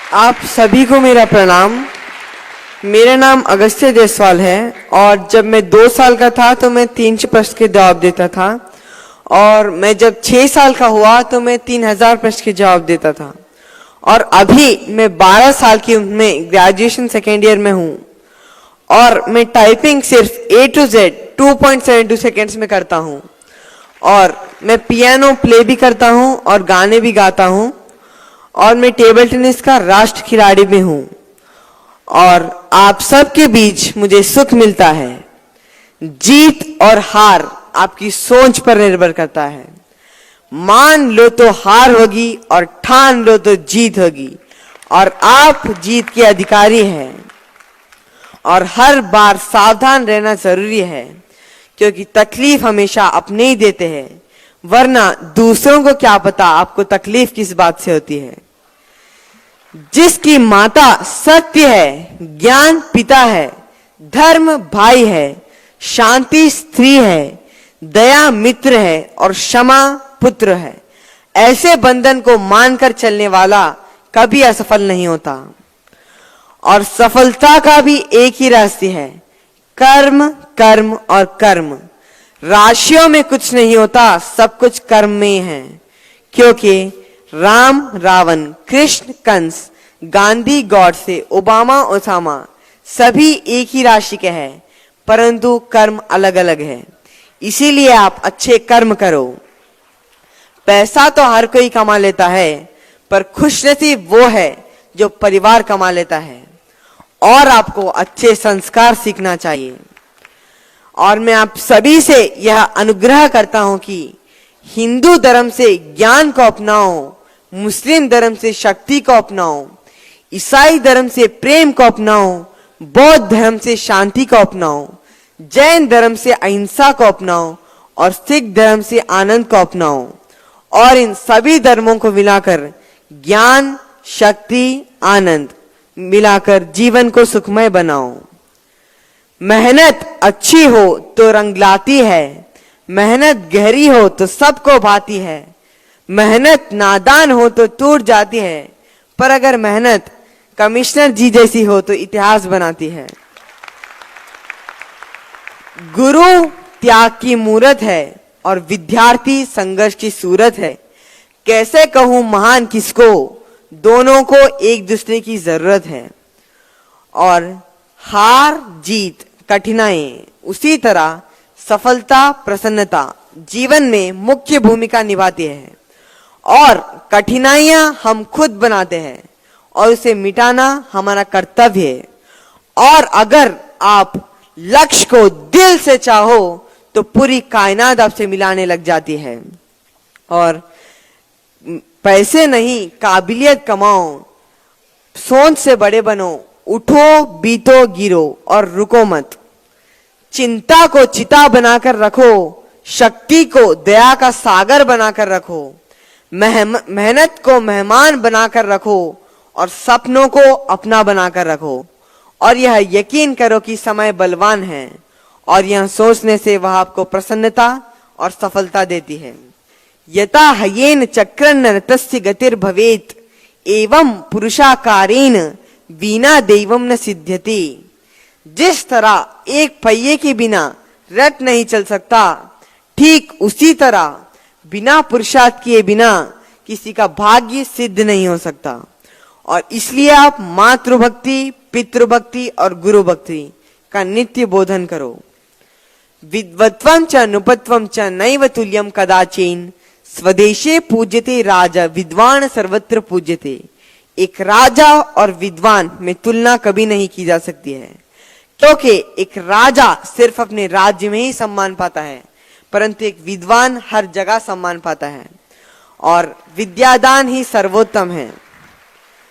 आप सभी को मेरा प्रणाम। मेरा नाम अगस्त्य जायसवाल है और जब मैं 2 साल का था तो मैं 300 प्रश्न के जवाब देता था और मैं जब 6 साल का हुआ तो मैं 3000 प्रश्न के जवाब देता था और अभी मैं 12 साल की उम्र में ग्रेजुएशन सेकेंड ईयर में हूँ और मैं टाइपिंग सिर्फ A to Z 2.72 सेकेंड्स में करता हूँ और मैं पियानो प्ले भी करता हूँ और गाने भी गाता हूँ और मैं टेबल टेनिस का राष्ट्र खिलाड़ी भी हूँ और आप सबके बीच मुझे सुख मिलता है। जीत और हार आपकी सोच पर निर्भर करता है। मान लो तो हार होगी और ठान लो तो जीत होगी और आप जीत के अधिकारी हैं और हर बार सावधान रहना जरूरी है क्योंकि तकलीफ हमेशा अपने ही देते हैं, वरना दूसरों को क्या पता आपको तकलीफ किस बात से होती है। जिसकी माता सत्य है, ज्ञान पिता है, धर्म भाई है, शांति स्त्री है, दया मित्र है और क्षमा पुत्र है, ऐसे बंधन को मानकर चलने वाला कभी असफल नहीं होता। और सफलता का भी एक ही रास्ता है, कर्म कर्म और कर्म। राशियों में कुछ नहीं होता, सब कुछ कर्म में है। क्योंकि राम रावण, कृष्ण कंस, गांधी गॉडसे, ओबामा ओसामा सभी एक ही राशि के हैं, परंतु कर्म अलग अलग है। इसीलिए आप अच्छे कर्म करो। पैसा तो हर कोई कमा लेता है, पर खुशनसीब वो है जो परिवार कमा लेता है। और आपको अच्छे संस्कार सीखना चाहिए। और मैं आप सभी से यह अनुग्रह करता हूं कि हिंदू धर्म से ज्ञान को अपनाओ, मुस्लिम धर्म से शक्ति को अपनाओ, ईसाई धर्म से प्रेम को अपनाओ, बौद्ध धर्म से शांति को अपनाओ, जैन धर्म से अहिंसा को अपनाओ और सिख धर्म से आनंद को अपनाओ और इन सभी धर्मों को मिलाकर ज्ञान, शक्ति, आनंद मिलाकर जीवन को सुखमय बनाओ। मेहनत अच्छी हो तो रंग लाती है, मेहनत गहरी हो तो सबको भाती है, मेहनत नादान हो तो टूट जाती है, पर अगर मेहनत कमिश्नर जी जैसी हो तो इतिहास बनाती है। गुरु त्याग की मूरत है और विद्यार्थी संघर्ष की सूरत है। कैसे कहूं महान किसको, दोनों को एक दूसरे की जरूरत है। और हार जीत कठिनाई, उसी तरह सफलता प्रसन्नता जीवन में मुख्य भूमिका निभाती है और कठिनाइयां हम खुद बनाते हैं और उसे मिटाना हमारा कर्तव्य है। और अगर आप लक्ष्य को दिल से चाहो तो पूरी कायनात आपसे मिलाने लग जाती है। और पैसे नहीं, काबिलियत कमाओ, सोच से बड़े बनो, उठो बीतो गिरो और रुको मत। चिंता को चिता बनाकर रखो, शक्ति को दया का सागर बनाकर रखो, मेहनत को मेहमान बनाकर रखो और सपनों को अपना बनाकर रखो। और यह यकीन करो कि समय बलवान है और यह सोचने से वह आपको प्रसन्नता और सफलता देती है। यथा हयेन चक्रन नरतस्य गतिर भवेत एवं पुरुषाकारेण बिना दैवम न सिद्ध्यति। जिस तरह एक पहिए के बिना रथ नहीं चल सकता, ठीक उसी तरह बिना पुरुषार्थ किए बिना किसी का भाग्य सिद्ध नहीं हो सकता। और इसलिए आप मातृभक्ति, पितृभक्ति और गुरु भक्ति का नित्य बोधन करो। विद्वत्वं च नुपत्वं च नैव तुल्यं कदाचिन स्वदेशे पूज्यते राजा विद्वान सर्वत्र पूज्यते। एक राजा और विद्वान में तुलना कभी नहीं की जा सकती है, क्योंकि एक राजा सिर्फ अपने राज्य में ही सम्मान पाता है, परंतु एक विद्वान हर जगह सम्मान पाता है। और विद्यादान ही सर्वोत्तम है।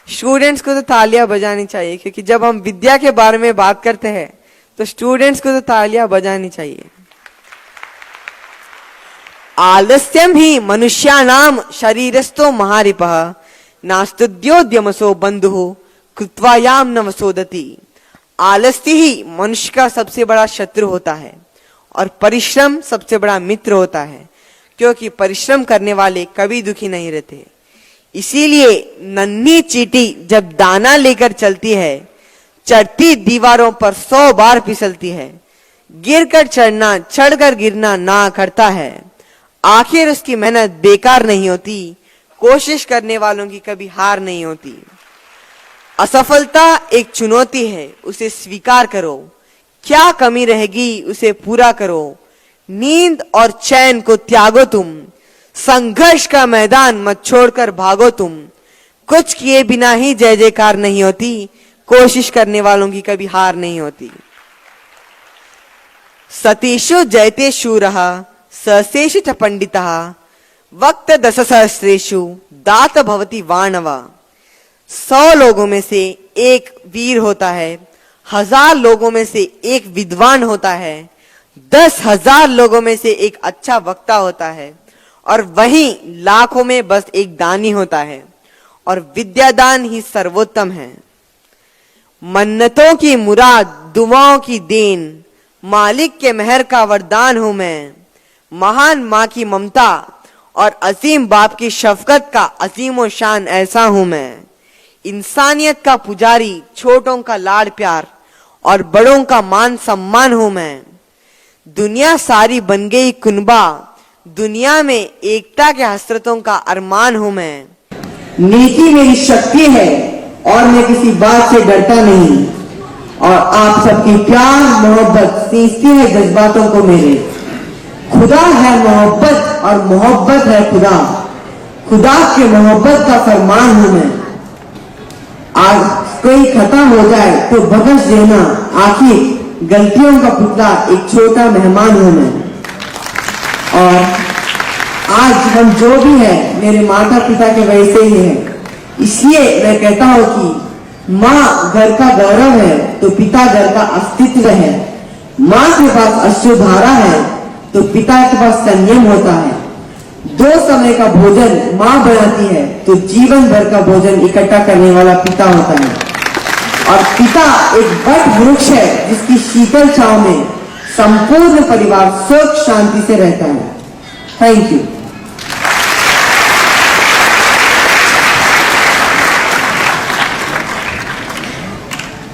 स्टूडेंट्स को तो तालियां बजानी चाहिए, क्योंकि जब हम विद्या के बारे में बात करते हैं तो स्टूडेंट्स को तो तालियां बजानी चाहिए। आलस्यम ही मनुष्यानाम शरीरस्थो महारिपः नास्तुद्योद्यमसो बंधु कृत्वायाम न वसोदति। आलस्य ही मनुष्य का सबसे बड़ा शत्रु होता है और परिश्रम सबसे बड़ा मित्र होता है, क्योंकि परिश्रम करने वाले कभी दुखी नहीं रहते। इसीलिए नन्ही चींटी जब दाना लेकर चलती है, चढ़ती दीवारों पर 100 बार फिसलती है, गिरकर चढ़ना चढ़कर गिरना ना करता है, आखिर उसकी मेहनत बेकार नहीं होती, कोशिश करने वालों की कभी हार नहीं होती। असफलता एक चुनौती है, उसे स्वीकार करो, क्या कमी रहेगी उसे पूरा करो, नींद और चैन को त्यागो तुम, संघर्ष का मैदान मत छोड़कर भागो तुम, कुछ किए बिना ही जय जयकार नहीं होती, कोशिश करने वालों की कभी हार नहीं होती। सतीषु जयते शूरः सहस्रेषु च पंडितः वक्त दशसहस्रेषु दात भवति वाणव। 100 लोगों में से एक वीर होता है, 1000 लोगों में से एक विद्वान होता है, 10,000 लोगों में से एक अच्छा वक्ता होता है, और वहीं लाखों में बस एक दानी होता है, और विद्यादान ही सर्वोत्तम है। मन्नतों की मुराद, दुआओं की देन, मालिक के मेहर का वरदान हूं मैं, महान माँ की ममता और अजीम बाप की शफकत का अजीमो शान ऐसा हूं मैं, इंसानियत का पुजारी, छोटों का लाड़ प्यार और बड़ों का मान सम्मान हूं मैं। दुनिया सारी बन गई कुनबा, दुनिया में एकता के हसरतों का अरमान हूं मैं। नीति मेरी शक्ति है और मैं किसी बात से डरता नहीं, और आप सबकी प्यार मोहब्बत सींचती है जज्बातों को मेरे। खुदा है मोहब्बत और मोहब्बत है खुदा, खुदा के मोहब्बत का फरमान हूं मैं। आज कोई खता हो जाए तो बख्श देना, आखिर गलतियों का पुतला एक छोटा मेहमान हूं मैं। और आज हम जो भी है मेरे माता पिता के वजह से ही है, इसलिए मैं कहता हूं कि माँ घर का गौरव है तो पिता घर का अस्तित्व है। माँ के पास अश्रुधारा है तो पिता के पास संयम होता है। 2 समय का भोजन माँ बनाती है तो जीवन भर का भोजन इकट्ठा करने वाला पिता होता है। और पिता एक वट वृक्ष है जिसकी शीतल छांव में संपूर्ण परिवार सुख शांति से रहता है। Thank you.